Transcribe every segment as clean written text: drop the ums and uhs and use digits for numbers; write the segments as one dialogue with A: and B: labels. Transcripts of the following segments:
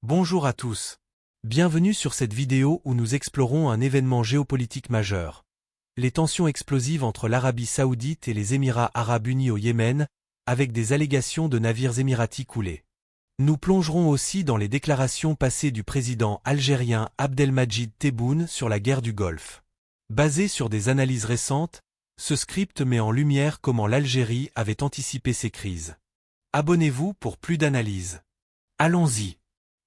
A: Bonjour à tous. Bienvenue sur cette vidéo où nous explorons un événement géopolitique majeur. Les tensions explosives entre l'Arabie Saoudite et les Émirats Arabes Unis au Yémen, avec des allégations de navires émiratis coulés. Nous plongerons aussi dans les déclarations passées du président algérien Abdelmadjid Tebboune sur la guerre du Golfe. Basé sur des analyses récentes, ce script met en lumière comment l'Algérie avait anticipé ces crises. Abonnez-vous pour plus d'analyses. Allons-y.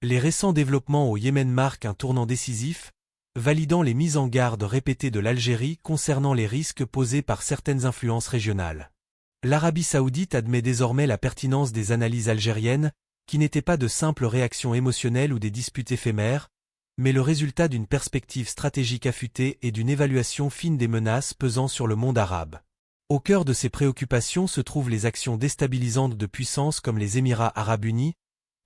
A: Les récents développements au Yémen marquent un tournant décisif, validant les mises en garde répétées de l'Algérie concernant les risques posés par certaines influences régionales. L'Arabie Saoudite admet désormais la pertinence des analyses algériennes, qui n'étaient pas de simples réactions émotionnelles ou des disputes éphémères, mais le résultat d'une perspective stratégique affûtée et d'une évaluation fine des menaces pesant sur le monde arabe. Au cœur de ces préoccupations se trouvent les actions déstabilisantes de puissances comme les Émirats Arabes Unis,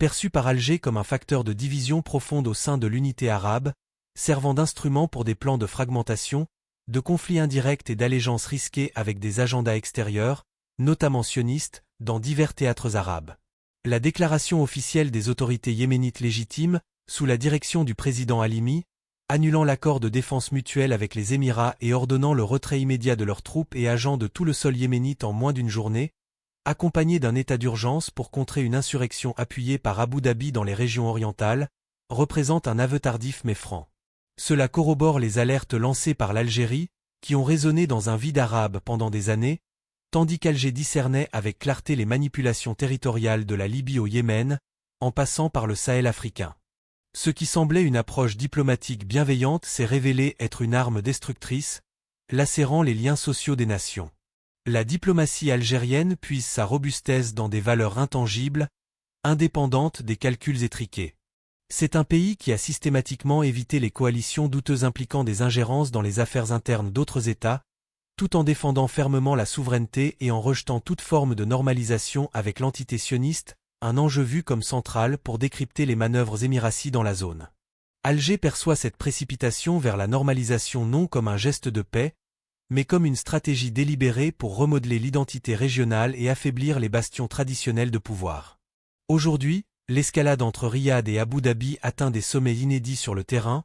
A: perçus par Alger comme un facteur de division profonde au sein de l'unité arabe, servant d'instrument pour des plans de fragmentation, de conflits indirects et d'allégeances risquées avec des agendas extérieurs, notamment sionistes, dans divers théâtres arabes. La déclaration officielle des autorités yéménites légitimes, sous la direction du président Halimi, annulant l'accord de défense mutuelle avec les Émirats et ordonnant le retrait immédiat de leurs troupes et agents de tout le sol yéménite en moins d'une journée, accompagné d'un état d'urgence pour contrer une insurrection appuyée par Abu Dhabi dans les régions orientales, représente un aveu tardif mais franc. Cela corrobore les alertes lancées par l'Algérie, qui ont résonné dans un vide arabe pendant des années, tandis qu'Alger discernait avec clarté les manipulations territoriales de la Libye au Yémen, en passant par le Sahel africain. Ce qui semblait une approche diplomatique bienveillante s'est révélé être une arme destructrice, lacérant les liens sociaux des nations. La diplomatie algérienne puise sa robustesse dans des valeurs intangibles, indépendantes des calculs étriqués. C'est un pays qui a systématiquement évité les coalitions douteuses impliquant des ingérences dans les affaires internes d'autres États, tout en défendant fermement la souveraineté et en rejetant toute forme de normalisation avec l'entité sioniste, un enjeu vu comme central pour décrypter les manœuvres émiraties dans la zone. Alger perçoit cette précipitation vers la normalisation non comme un geste de paix, mais comme une stratégie délibérée pour remodeler l'identité régionale et affaiblir les bastions traditionnels de pouvoir. Aujourd'hui, l'escalade entre Riyad et Abu Dhabi atteint des sommets inédits sur le terrain,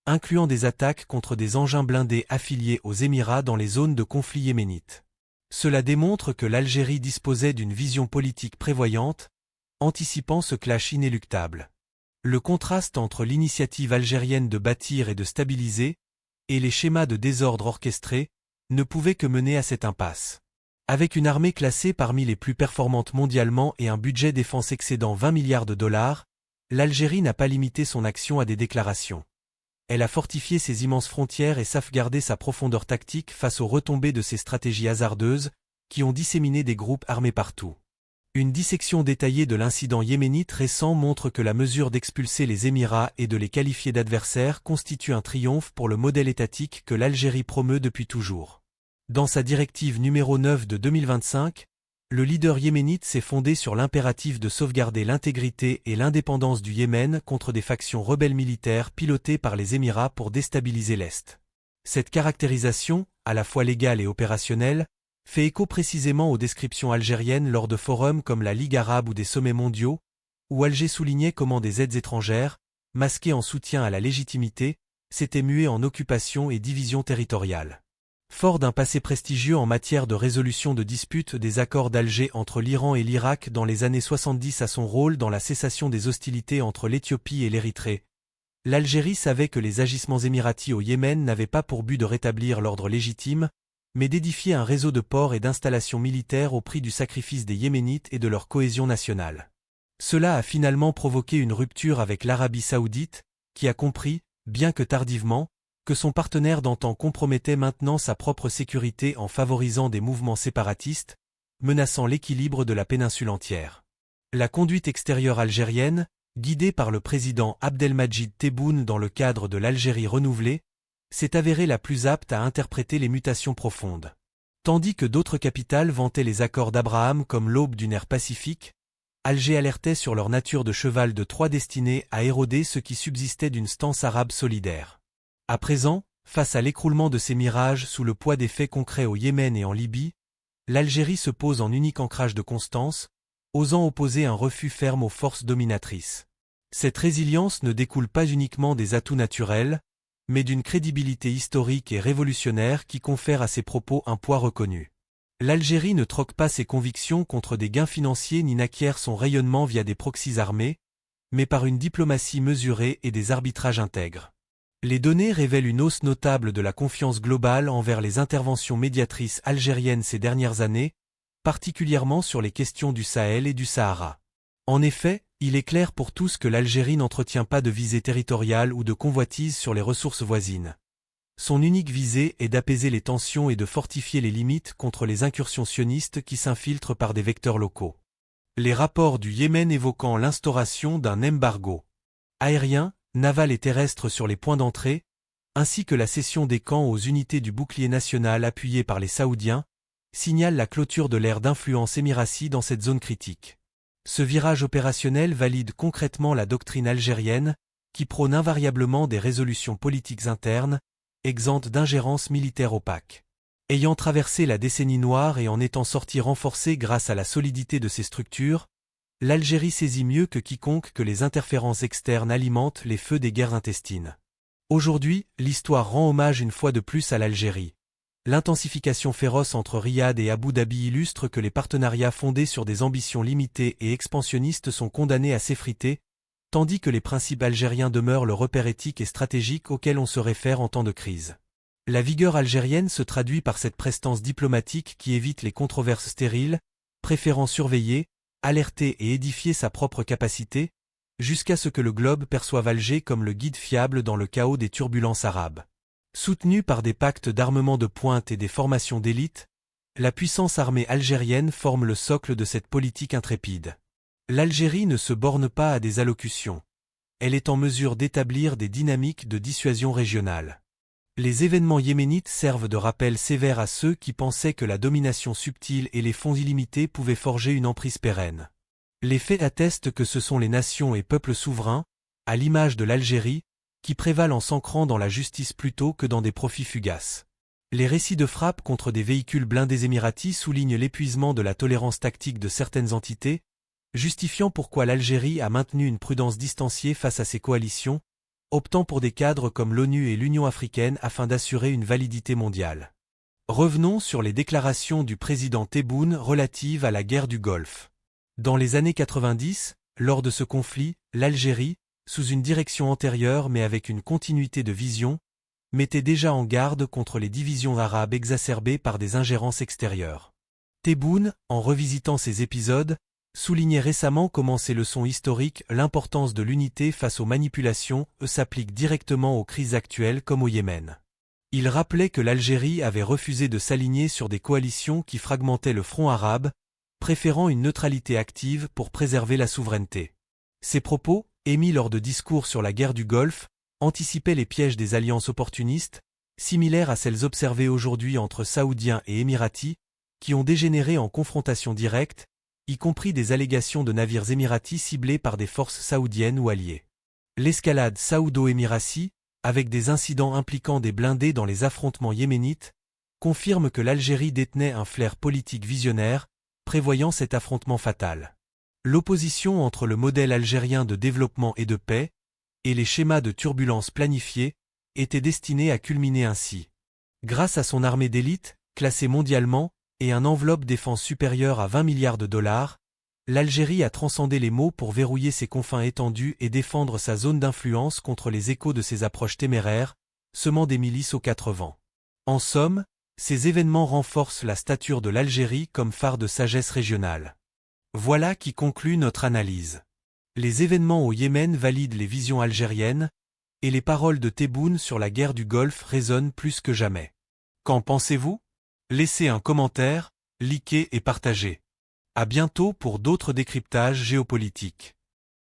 A: incluant des attaques contre des engins blindés affiliés aux Émirats dans les zones de conflit yéménites. Cela démontre que l'Algérie disposait d'une vision politique prévoyante, anticipant ce clash inéluctable. Le contraste entre l'initiative algérienne de bâtir et de stabiliser, et les schémas de désordre orchestrés, ne pouvait que mener à cette impasse. Avec une armée classée parmi les plus performantes mondialement et un budget défense excédant 20 milliards de dollars, l'Algérie n'a pas limité son action à des déclarations. Elle a fortifié ses immenses frontières et sauvegardé sa profondeur tactique face aux retombées de ses stratégies hasardeuses, qui ont disséminé des groupes armés partout. Une dissection détaillée de l'incident yéménite récent montre que la mesure d'expulser les Émirats et de les qualifier d'adversaires constitue un triomphe pour le modèle étatique que l'Algérie promeut depuis toujours. Dans sa directive numéro 9 de 2025, le leader yéménite s'est fondé sur l'impératif de sauvegarder l'intégrité et l'indépendance du Yémen contre des factions rebelles militaires pilotées par les Émirats pour déstabiliser l'Est. Cette caractérisation, à la fois légale et opérationnelle, fait écho précisément aux descriptions algériennes lors de forums comme la Ligue arabe ou des sommets mondiaux, où Alger soulignait comment des aides étrangères, masquées en soutien à la légitimité, s'étaient muées en occupation et division territoriale. Fort d'un passé prestigieux en matière de résolution de disputes des accords d'Alger entre l'Iran et l'Irak dans les années 70 à son rôle dans la cessation des hostilités entre l'Éthiopie et l'Érythrée, l'Algérie savait que les agissements émiratis au Yémen n'avaient pas pour but de rétablir l'ordre légitime, mais d'édifier un réseau de ports et d'installations militaires au prix du sacrifice des Yéménites et de leur cohésion nationale. Cela a finalement provoqué une rupture avec l'Arabie Saoudite, qui a compris, bien que tardivement, que son partenaire d'antan compromettait maintenant sa propre sécurité en favorisant des mouvements séparatistes, menaçant l'équilibre de la péninsule entière. La conduite extérieure algérienne, guidée par le président Abdelmadjid Tebboune dans le cadre de l'Algérie renouvelée, s'est avérée la plus apte à interpréter les mutations profondes. Tandis que d'autres capitales vantaient les accords d'Abraham comme l'aube d'une ère pacifique, Alger alertait sur leur nature de cheval de Troie destinée à éroder ce qui subsistait d'une stance arabe solidaire. À présent, face à l'écroulement de ces mirages sous le poids des faits concrets au Yémen et en Libye, l'Algérie se pose en unique ancrage de constance, osant opposer un refus ferme aux forces dominatrices. Cette résilience ne découle pas uniquement des atouts naturels, mais d'une crédibilité historique et révolutionnaire qui confère à ses propos un poids reconnu. L'Algérie ne troque pas ses convictions contre des gains financiers ni n'acquiert son rayonnement via des proxys armés, mais par une diplomatie mesurée et des arbitrages intègres. Les données révèlent une hausse notable de la confiance globale envers les interventions médiatrices algériennes ces dernières années, particulièrement sur les questions du Sahel et du Sahara. En effet, il est clair pour tous que l'Algérie n'entretient pas de visée territoriale ou de convoitise sur les ressources voisines. Son unique visée est d'apaiser les tensions et de fortifier les limites contre les incursions sionistes qui s'infiltrent par des vecteurs locaux. Les rapports du Yémen évoquant l'instauration d'un embargo aérien, naval et terrestre sur les points d'entrée, ainsi que la cession des camps aux unités du bouclier national appuyées par les Saoudiens, signalent la clôture de l'ère d'influence émiratie dans cette zone critique. Ce virage opérationnel valide concrètement la doctrine algérienne, qui prône invariablement des résolutions politiques internes, exemptes d'ingérence militaire opaque. Ayant traversé la décennie noire et en étant sortie renforcée grâce à la solidité de ses structures, l'Algérie saisit mieux que quiconque que les interférences externes alimentent les feux des guerres intestines. Aujourd'hui, l'histoire rend hommage une fois de plus à l'Algérie. L'intensification féroce entre Riyad et Abu Dhabi illustre que les partenariats fondés sur des ambitions limitées et expansionnistes sont condamnés à s'effriter, tandis que les principes algériens demeurent le repère éthique et stratégique auquel on se réfère en temps de crise. La vigueur algérienne se traduit par cette prestance diplomatique qui évite les controverses stériles, préférant surveiller, alerter et édifier sa propre capacité, jusqu'à ce que le globe perçoive Alger comme le guide fiable dans le chaos des turbulences arabes. Soutenue par des pactes d'armement de pointe et des formations d'élite, la puissance armée algérienne forme le socle de cette politique intrépide. L'Algérie ne se borne pas à des allocutions. Elle est en mesure d'établir des dynamiques de dissuasion régionale. Les événements yéménites servent de rappel sévère à ceux qui pensaient que la domination subtile et les fonds illimités pouvaient forger une emprise pérenne. Les faits attestent que ce sont les nations et peuples souverains, à l'image de l'Algérie, qui prévalent en s'ancrant dans la justice plutôt que dans des profits fugaces. Les récits de frappe contre des véhicules blindés émiratis soulignent l'épuisement de la tolérance tactique de certaines entités, justifiant pourquoi l'Algérie a maintenu une prudence distanciée face à ses coalitions, optant pour des cadres comme l'ONU et l'Union africaine afin d'assurer une validité mondiale. Revenons sur les déclarations du président Tebboune relatives à la guerre du Golfe. Dans les années 90, lors de ce conflit, l'Algérie, sous une direction antérieure mais avec une continuité de vision, mettait déjà en garde contre les divisions arabes exacerbées par des ingérences extérieures. Tebboune, en revisitant ces épisodes, soulignait récemment comment ces leçons historiques, l'importance de l'unité face aux manipulations, s'appliquent directement aux crises actuelles comme au Yémen. Il rappelait que l'Algérie avait refusé de s'aligner sur des coalitions qui fragmentaient le front arabe, préférant une neutralité active pour préserver la souveraineté. Ces propos, émis lors de discours sur la guerre du Golfe, anticipaient les pièges des alliances opportunistes, similaires à celles observées aujourd'hui entre Saoudiens et Émiratis, qui ont dégénéré en confrontation directe, y compris des allégations de navires émiratis ciblés par des forces saoudiennes ou alliées. L'escalade saoudo-émiratie, avec des incidents impliquant des blindés dans les affrontements yéménites, confirme que l'Algérie détenait un flair politique visionnaire, prévoyant cet affrontement fatal. L'opposition entre le modèle algérien de développement et de paix, et les schémas de turbulence planifiés, était destinée à culminer ainsi. Grâce à son armée d'élite, classée mondialement, et un enveloppe défense supérieure à 20 milliards de dollars, l'Algérie a transcendé les maux pour verrouiller ses confins étendus et défendre sa zone d'influence contre les échos de ses approches téméraires, semant des milices aux quatre vents. En somme, ces événements renforcent la stature de l'Algérie comme phare de sagesse régionale. Voilà qui conclut notre analyse. Les événements au Yémen valident les visions algériennes, et les paroles de Tebboune sur la guerre du Golfe résonnent plus que jamais. Qu'en pensez-vous? Laissez un commentaire, likez et partagez. À bientôt pour d'autres décryptages géopolitiques.